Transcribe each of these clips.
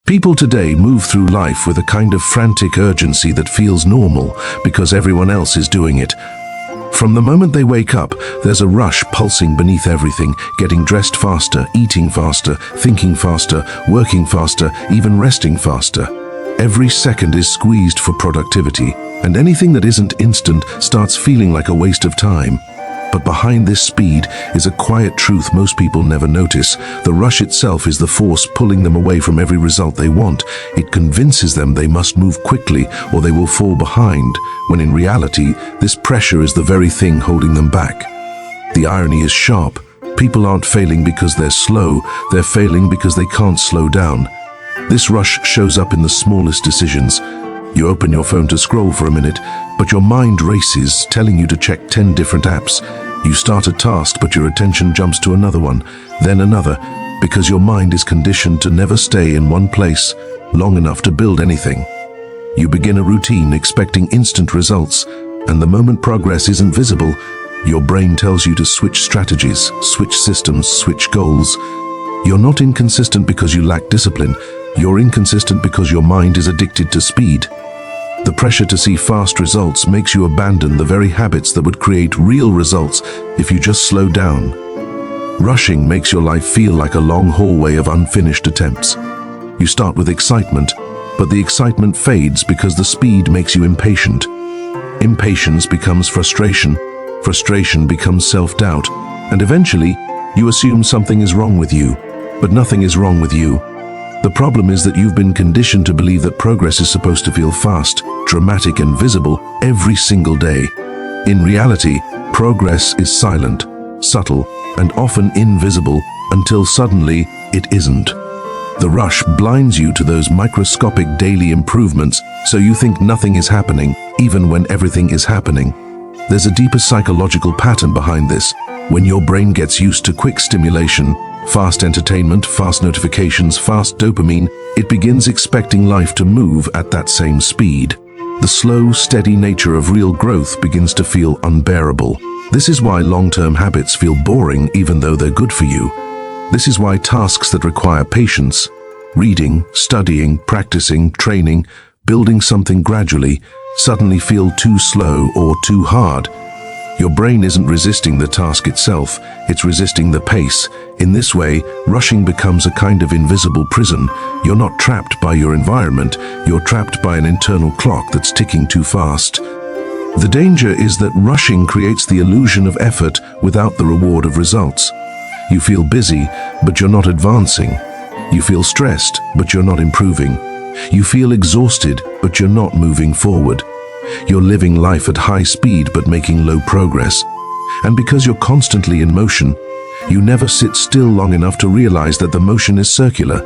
People today move through life with a kind of frantic urgency that feels normal because everyone else is doing it. From the moment they wake up, there's a rush pulsing beneath everything, getting dressed faster, eating faster, thinking faster, working faster, even resting faster. Every second is squeezed for productivity, and anything that isn't instant starts feeling like a waste of time. But behind this speed is a quiet truth most people never notice. The rush itself is the force pulling them away from every result they want. It convinces them they must move quickly or they will fall behind, when in reality, this pressure is the very thing holding them back. The irony is sharp. People aren't failing because they're slow, they're failing because they can't slow down. This rush shows up in the smallest decisions. You open your phone to scroll for a minute, but your mind races, telling you to check 10 different apps. You start a task, but your attention jumps to another one, then another, because your mind is conditioned to never stay in one place long enough to build anything. You begin a routine expecting instant results, and the moment progress isn't visible, your brain tells you to switch strategies, switch systems, switch goals. You're not inconsistent because you lack discipline. You're inconsistent because your mind is addicted to speed. The pressure to see fast results makes you abandon the very habits that would create real results if you just slow down. Rushing makes your life feel like a long hallway of unfinished attempts. You start with excitement, but the excitement fades because the speed makes you impatient. Impatience becomes frustration, frustration becomes self-doubt, and eventually you assume something is wrong with you, but nothing is wrong with you. The problem is that you've been conditioned to believe that progress is supposed to feel fast, dramatic and visible every single day. In reality, progress is silent, subtle, and often invisible until suddenly it isn't. The rush blinds you to those microscopic daily improvements, so you think nothing is happening, even when everything is happening. There's a deeper psychological pattern behind this. When your brain gets used to quick stimulation, fast entertainment, fast notifications, fast dopamine, it begins expecting life to move at that same speed. The slow, steady nature of real growth begins to feel unbearable. This is why long-term habits feel boring even though they're good for you. This is why tasks that require patience, reading, studying, practicing, training, building something gradually, suddenly feel too slow or too hard. Your brain isn't resisting the task itself, it's resisting the pace. In this way, rushing becomes a kind of invisible prison. You're not trapped by your environment, you're trapped by an internal clock that's ticking too fast. The danger is that rushing creates the illusion of effort without the reward of results. You feel busy, but you're not advancing. You feel stressed, but you're not improving. You feel exhausted, but you're not moving forward. You're living life at high speed but making low progress. And because you're constantly in motion, you never sit still long enough to realize that the motion is circular,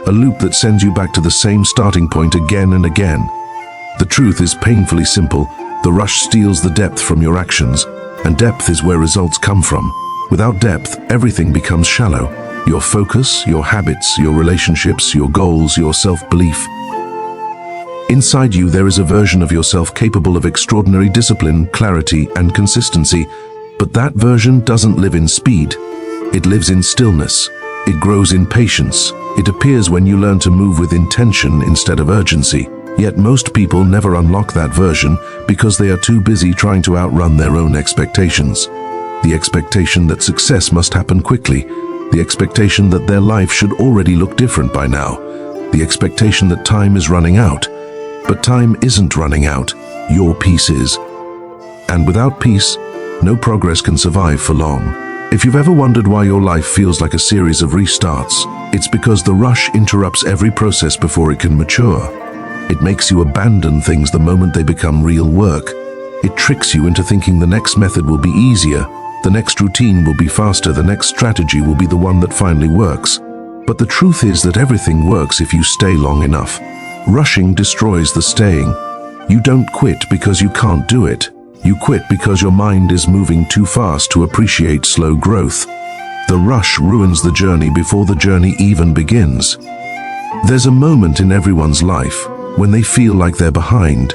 a loop that sends you back to the same starting point again and again. The truth is painfully simple. The rush steals the depth from your actions, and depth is where results come from. Without depth, everything becomes shallow. Your focus, your habits, your relationships, your goals, your self-belief. Inside you, there is a version of yourself capable of extraordinary discipline, clarity, and consistency. But that version doesn't live in speed. It lives in stillness. It grows in patience. It appears when you learn to move with intention instead of urgency. Yet most people never unlock that version because they are too busy trying to outrun their own expectations. The expectation that success must happen quickly. The expectation that their life should already look different by now. The expectation that time is running out. But time isn't running out, your peace is. And without peace, no progress can survive for long. If you've ever wondered why your life feels like a series of restarts, it's because the rush interrupts every process before it can mature. It makes you abandon things the moment they become real work. It tricks you into thinking the next method will be easier, the next routine will be faster, the next strategy will be the one that finally works. But the truth is that everything works if you stay long enough. Rushing destroys the staying. You don't quit because you can't do it. You quit because your mind is moving too fast to appreciate slow growth. The rush ruins the journey before the journey even begins. There's a moment in everyone's life when they feel like they're behind.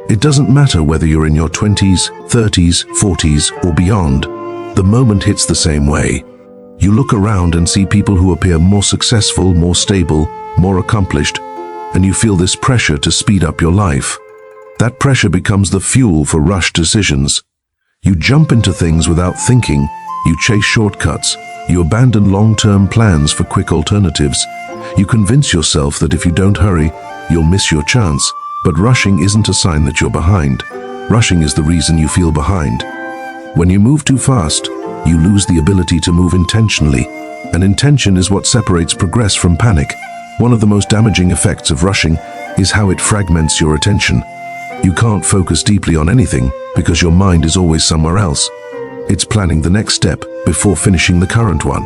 It doesn't matter whether you're in your 20s, 30s, 40s, or beyond. The moment hits the same way. You look around and see people who appear more successful, more stable, more accomplished, and you feel this pressure to speed up your life. That pressure becomes the fuel for rushed decisions. You jump into things without thinking, you chase shortcuts, you abandon long-term plans for quick alternatives. You convince yourself that if you don't hurry, you'll miss your chance. But rushing isn't a sign that you're behind. Rushing is the reason you feel behind. When you move too fast, you lose the ability to move intentionally, and intention is what separates progress from panic. One of the most damaging effects of rushing is how it fragments your attention. You can't focus deeply on anything because your mind is always somewhere else. It's planning the next step before finishing the current one.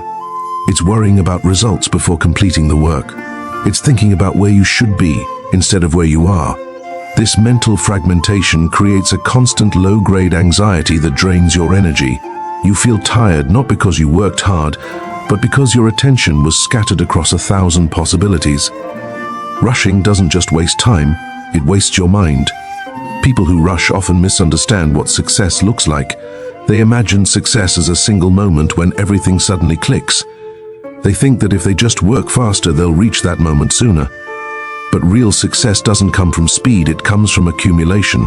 It's worrying about results before completing the work. It's thinking about where you should be instead of where you are. This mental fragmentation creates a constant low-grade anxiety that drains your energy. You feel tired not because you worked hard, but because your attention was scattered across 1,000 possibilities. Rushing doesn't just waste time, it wastes your mind. People who rush often misunderstand what success looks like. They imagine success as a single moment when everything suddenly clicks. They think that if they just work faster, they'll reach that moment sooner. But real success doesn't come from speed, it comes from accumulation.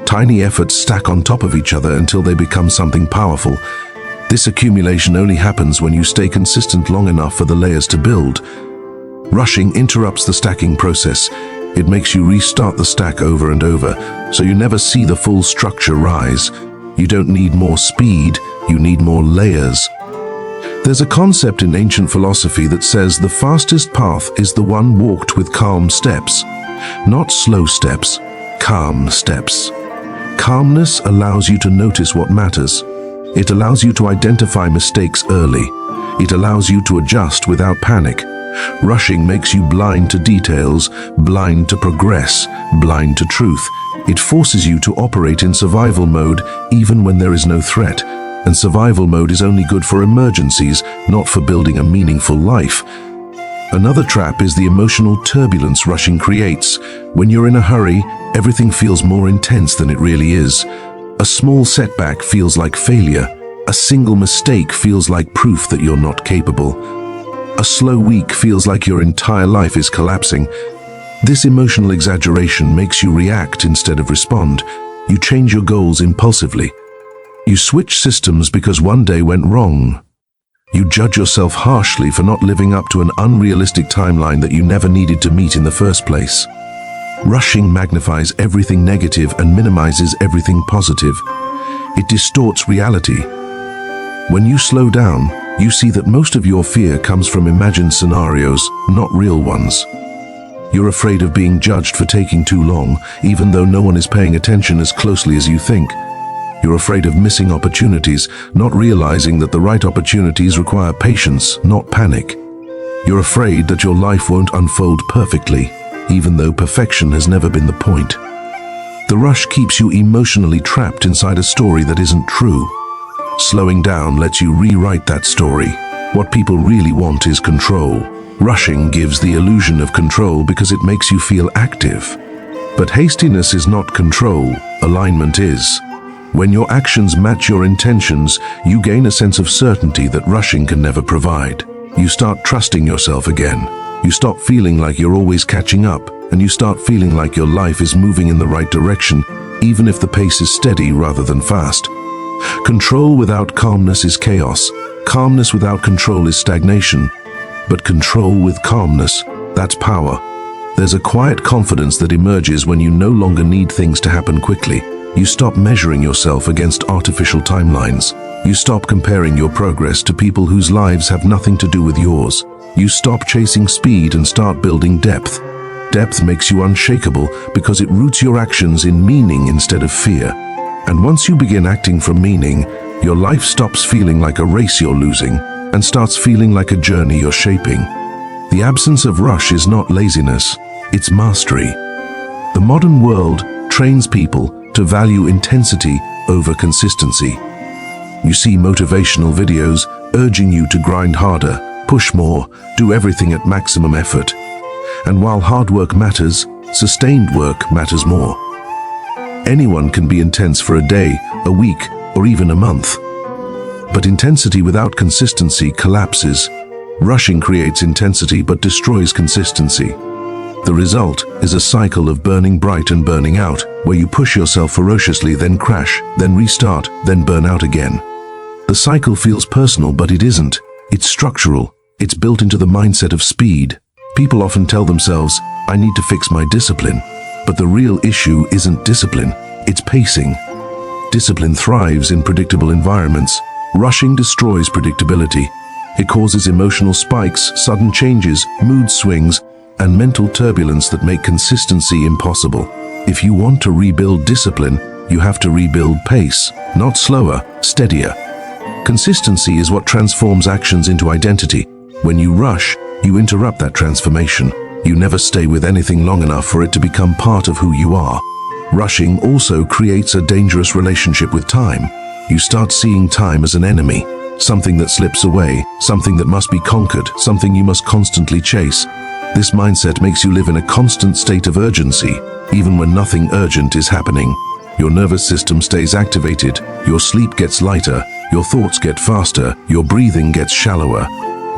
Tiny efforts stack on top of each other until they become something powerful. This accumulation only happens when you stay consistent long enough for the layers to build. Rushing interrupts the stacking process. It makes you restart the stack over and over, so you never see the full structure rise. You don't need more speed, you need more layers. There's a concept in ancient philosophy that says the fastest path is the one walked with calm steps. Not slow steps, calm steps. Calmness allows you to notice what matters. It allows you to identify mistakes early. It allows you to adjust without panic. Rushing makes you blind to details, blind to progress, blind to truth. It forces you to operate in survival mode even when there is no threat. And survival mode is only good for emergencies, not for building a meaningful life. Another trap is the emotional turbulence rushing creates. When you're in a hurry, everything feels more intense than it really is. A small setback feels like failure. A single mistake feels like proof that you're not capable. A slow week feels like your entire life is collapsing. This emotional exaggeration makes you react instead of respond. You change your goals impulsively. You switch systems because one day went wrong. You judge yourself harshly for not living up to an unrealistic timeline that you never needed to meet in the first place. Rushing magnifies everything negative and minimizes everything positive. It distorts reality. When you slow down, you see that most of your fear comes from imagined scenarios, not real ones. You're afraid of being judged for taking too long, even though no one is paying attention as closely as you think. You're afraid of missing opportunities, not realizing that the right opportunities require patience, not panic. You're afraid that your life won't unfold perfectly, even though perfection has never been the point. The rush keeps you emotionally trapped inside a story that isn't true. Slowing down lets you rewrite that story. What people really want is control. Rushing gives the illusion of control because it makes you feel active. But hastiness is not control, alignment is. When your actions match your intentions, you gain a sense of certainty that rushing can never provide. You start trusting yourself again. You stop feeling like you're always catching up, and you start feeling like your life is moving in the right direction, even if the pace is steady rather than fast. Control without calmness is chaos. Calmness without control is stagnation. But control with calmness, that's power. There's a quiet confidence that emerges when you no longer need things to happen quickly. You stop measuring yourself against artificial timelines. You stop comparing your progress to people whose lives have nothing to do with yours. You stop chasing speed and start building depth. Depth makes you unshakable because it roots your actions in meaning instead of fear. And once you begin acting from meaning, your life stops feeling like a race you're losing and starts feeling like a journey you're shaping. The absence of rush is not laziness, it's mastery. The modern world trains people to value intensity over consistency. You see motivational videos urging you to grind harder, push more, do everything at maximum effort. And while hard work matters, sustained work matters more. Anyone can be intense for a day, a week, or even a month. But intensity without consistency collapses. Rushing creates intensity but destroys consistency. The result is a cycle of burning bright and burning out, where you push yourself ferociously, then crash, then restart, then burn out again. The cycle feels personal, but it isn't. It's structural. It's built into the mindset of speed. People often tell themselves, I need to fix my discipline. But the real issue isn't discipline, it's pacing. Discipline thrives in predictable environments. Rushing destroys predictability. It causes emotional spikes, sudden changes, mood swings, and mental turbulence that make consistency impossible. If you want to rebuild discipline, you have to rebuild pace, not slower, steadier. Consistency is what transforms actions into identity. When you rush, you interrupt that transformation. You never stay with anything long enough for it to become part of who you are. Rushing also creates a dangerous relationship with time. You start seeing time as an enemy, something that slips away, something that must be conquered, something you must constantly chase. This mindset makes you live in a constant state of urgency, even when nothing urgent is happening. Your nervous system stays activated, your sleep gets lighter, your thoughts get faster, your breathing gets shallower.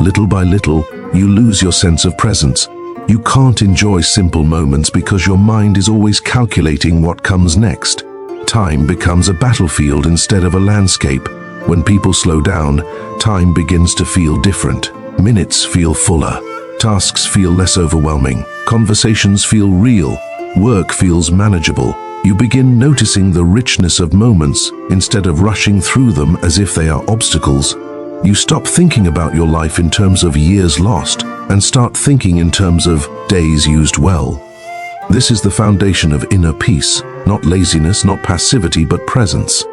Little by little, you lose your sense of presence. You can't enjoy simple moments because your mind is always calculating what comes next. Time becomes a battlefield instead of a landscape. When people slow down, time begins to feel different. Minutes feel fuller. Tasks feel less overwhelming. Conversations feel real. Work feels manageable. You begin noticing the richness of moments instead of rushing through them as if they are obstacles. You stop thinking about your life in terms of years lost and start thinking in terms of days used well. This is the foundation of inner peace, not laziness, not passivity, but presence.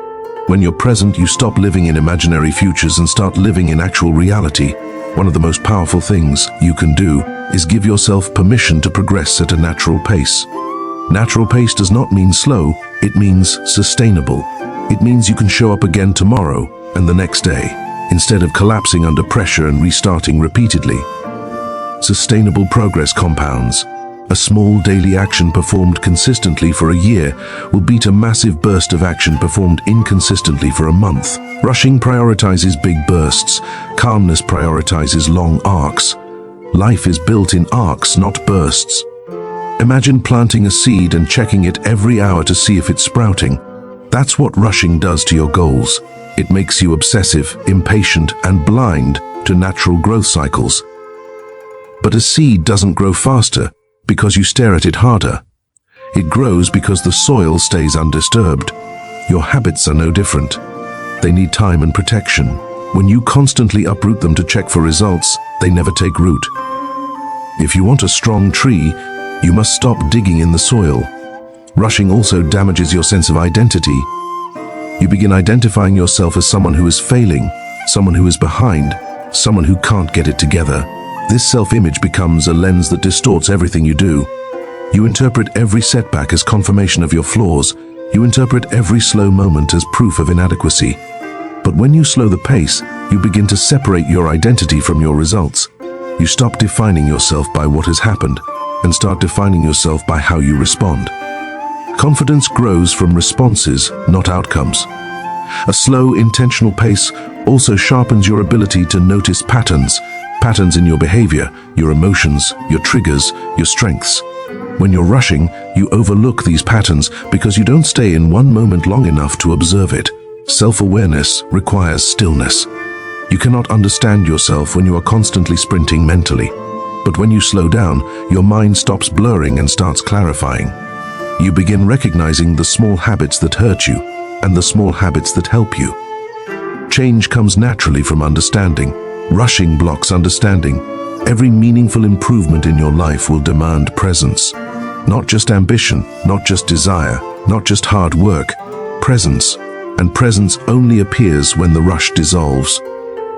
When you're present, you stop living in imaginary futures and start living in actual reality. One of the most powerful things you can do is give yourself permission to progress at a natural pace. Natural pace does not mean slow, it means sustainable. It means you can show up again tomorrow and the next day, instead of collapsing under pressure and restarting repeatedly. Sustainable progress compounds. A small daily action performed consistently for a year will beat a massive burst of action performed inconsistently for a month. Rushing prioritizes big bursts. Calmness prioritizes long arcs. Life is built in arcs, not bursts. Imagine planting a seed and checking it every hour to see if it's sprouting. That's what rushing does to your goals. It makes you obsessive, impatient, and blind to natural growth cycles. But a seed doesn't grow faster because you stare at it harder. It grows because the soil stays undisturbed. Your habits are no different. They need time and protection. When you constantly uproot them to check for results, they never take root. If you want a strong tree, you must stop digging in the soil. Rushing also damages your sense of identity. You begin identifying yourself as someone who is failing, someone who is behind, someone who can't get it together. This self-image becomes a lens that distorts everything you do. You interpret every setback as confirmation of your flaws. You interpret every slow moment as proof of inadequacy. But when you slow the pace, you begin to separate your identity from your results. You stop defining yourself by what has happened and start defining yourself by how you respond. Confidence grows from responses, not outcomes. A slow, intentional pace also sharpens your ability to notice patterns in your behavior, your emotions, your triggers, your strengths. When you're rushing, you overlook these patterns because you don't stay in one moment long enough to observe it. Self-awareness requires stillness. You cannot understand yourself when you are constantly sprinting mentally. But when you slow down, your mind stops blurring and starts clarifying. You begin recognizing the small habits that hurt you and the small habits that help you. Change comes naturally from understanding. Rushing blocks understanding. Every meaningful improvement in your life will demand presence. Not just ambition, not just desire, not just hard work. Presence. And presence only appears when the rush dissolves.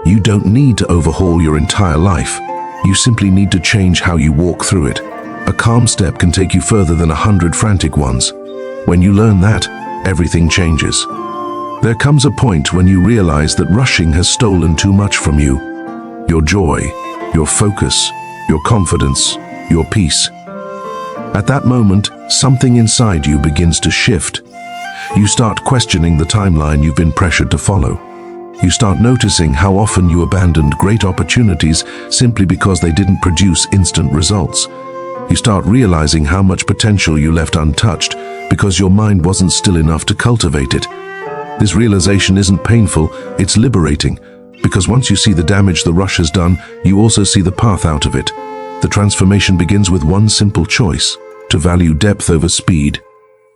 You don't need to overhaul your entire life. You simply need to change how you walk through it. A calm step can take you further than 100 frantic ones. When you learn that, everything changes. There comes a point when you realize that rushing has stolen too much from you. Your joy, your focus, your confidence, your peace. At that moment, something inside you begins to shift. You start questioning the timeline you've been pressured to follow. You start noticing how often you abandoned great opportunities simply because they didn't produce instant results. You start realizing how much potential you left untouched because your mind wasn't still enough to cultivate it. This realization isn't painful, it's liberating, because once you see the damage the rush has done, you also see the path out of it. The transformation begins with one simple choice: to value depth over speed.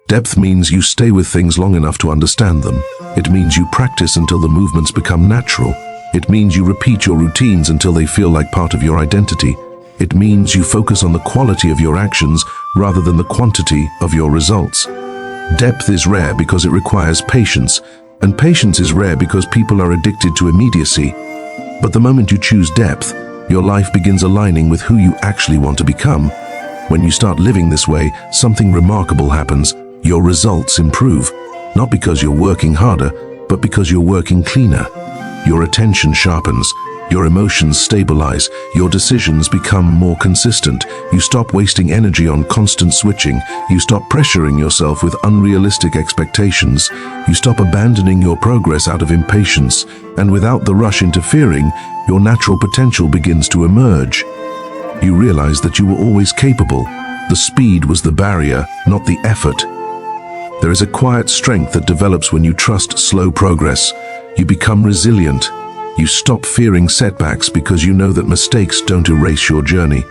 Depth means you stay with things long enough to understand them. It means you practice until the movements become natural. It means you repeat your routines until they feel like part of your identity. It means you focus on the quality of your actions rather than the quantity of your results. Depth is rare because it requires patience, and patience is rare because people are addicted to immediacy. But the moment you choose depth, your life begins aligning with who you actually want to become. When you start living this way, something remarkable happens. Your results improve, not because you're working harder, but because you're working cleaner. Your attention sharpens, your emotions stabilize, your decisions become more consistent. You stop wasting energy on constant switching. You stop pressuring yourself with unrealistic expectations. You stop abandoning your progress out of impatience, and without the rush interfering, your natural potential begins to emerge. You realize that you were always capable. The speed was the barrier, not the effort. There is a quiet strength that develops when you trust slow progress. You become resilient. You stop fearing setbacks because you know that mistakes don't erase your journey.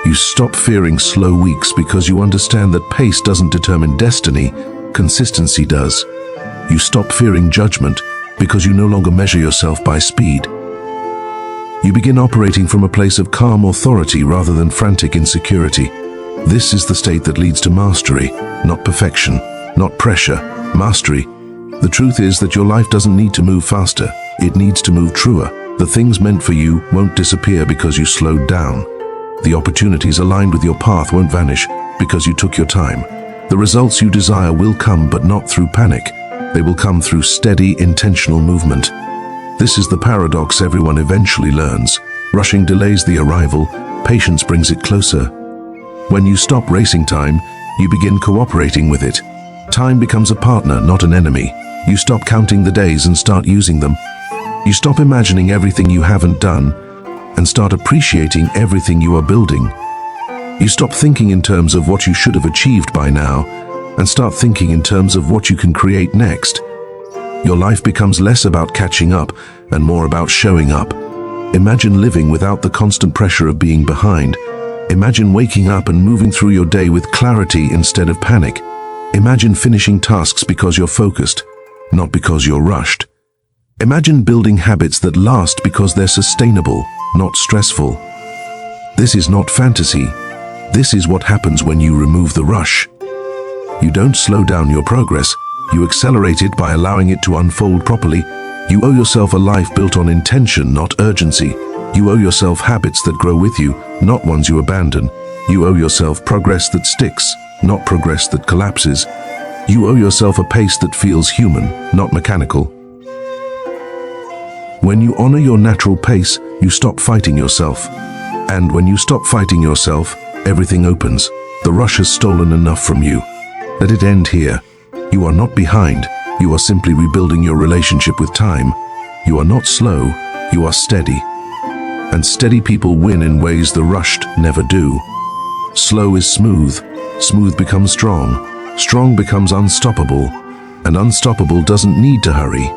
You stop fearing slow weeks because you understand that pace doesn't determine destiny, consistency does. You stop fearing judgment because you no longer measure yourself by speed. You begin operating from a place of calm authority rather than frantic insecurity. This is the state that leads to mastery, not perfection, not pressure, mastery. The truth is that your life doesn't need to move faster, it needs to move truer. The things meant for you won't disappear because you slowed down. The opportunities aligned with your path won't vanish because you took your time. The results you desire will come, but not through panic. They will come through steady, intentional movement. This is the paradox everyone eventually learns. Rushing delays the arrival, patience brings it closer. When you stop racing time, you begin cooperating with it. Time becomes a partner, not an enemy. You stop counting the days and start using them. You stop imagining everything you haven't done and start appreciating everything you are building. You stop thinking in terms of what you should have achieved by now and start thinking in terms of what you can create next. Your life becomes less about catching up and more about showing up. Imagine living without the constant pressure of being behind. Imagine waking up and moving through your day with clarity instead of panic. Imagine finishing tasks because you're focused, not because you're rushed. Imagine building habits that last because they're sustainable, not stressful. This is not fantasy. This is what happens when you remove the rush. You don't slow down your progress, you accelerate it by allowing it to unfold properly. You owe yourself a life built on intention, not urgency. You owe yourself habits that grow with you, not ones you abandon. You owe yourself progress that sticks, not progress that collapses. You owe yourself a pace that feels human, not mechanical. When you honor your natural pace, you stop fighting yourself. And when you stop fighting yourself, everything opens. The rush has stolen enough from you. Let it end here. You are not behind. You are simply rebuilding your relationship with time. You are not slow. You are steady. And steady people win in ways the rushed never do. Slow is smooth. Smooth becomes strong. Strong becomes unstoppable. And unstoppable doesn't need to hurry.